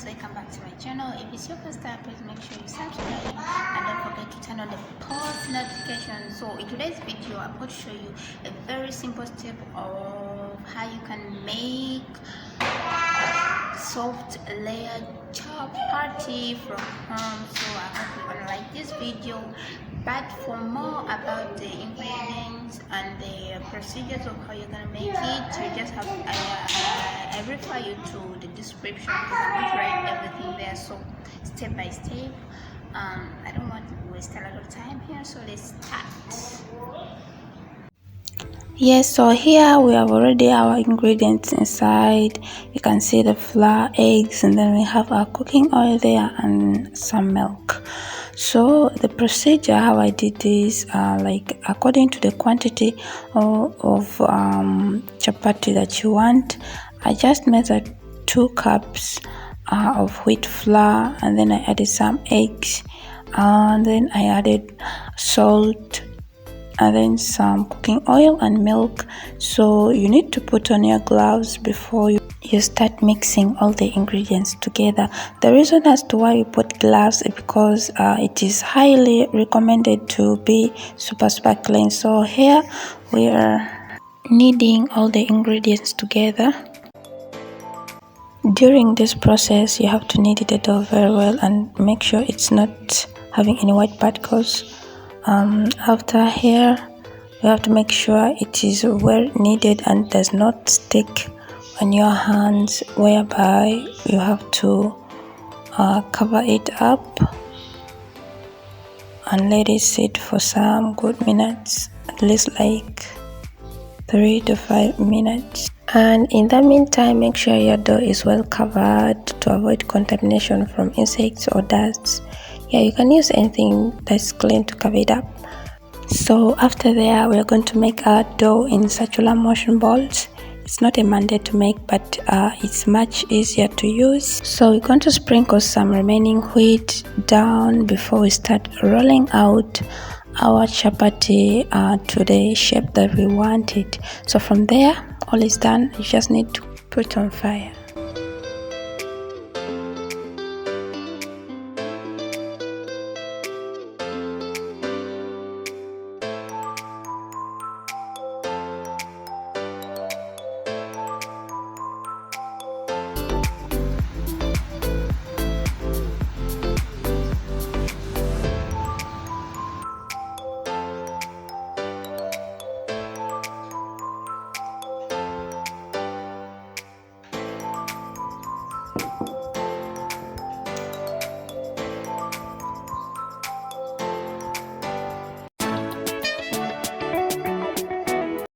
guys, welcome back to my channel. If it's your first time, please make sure you subscribe and don't forget to turn on the post notification. So in today's video, I'm going to show you a very simple step of how you can make soft layered chapati from home. So I hope you're gonna like this video. But for more about the ingredients and the procedures of how you're gonna make it, you just have I refer you to the description because I'm going to write everything there. So step by step. I don't want to waste a lot of time here, so let's start. Yes, so here we have already our ingredients inside. You can see the flour, eggs, and then we have our cooking oil there and some milk. So the procedure how I did this, like according to the quantity of chapati that you want, I just measured 2 cups of wheat flour, and then I added some eggs, and then I added salt, and then some cooking oil and milk. So you need to put on your gloves before you start mixing all the ingredients together. The reason as to why we put gloves is because it is highly recommended to be super clean. So here we are kneading all the ingredients together. During this process you have to knead the dough very well and make sure it's not having any white particles. After here you have to make sure it is well kneaded and does not stick on your hands, whereby you have to cover it up and let it sit for some good minutes, at least like 3 to 5 minutes. And in the meantime, make sure your dough is well covered to avoid contamination from insects or dust. Yeah, you can use anything that's clean to cover it up. So after there, we're going to make our dough in circular motion balls. It's not a mandate to make, but it's much easier to use. So we're going to sprinkle some remaining wheat down before we start rolling out our chapati to the shape that we want it. So from there, all is done. You just need to put on fire.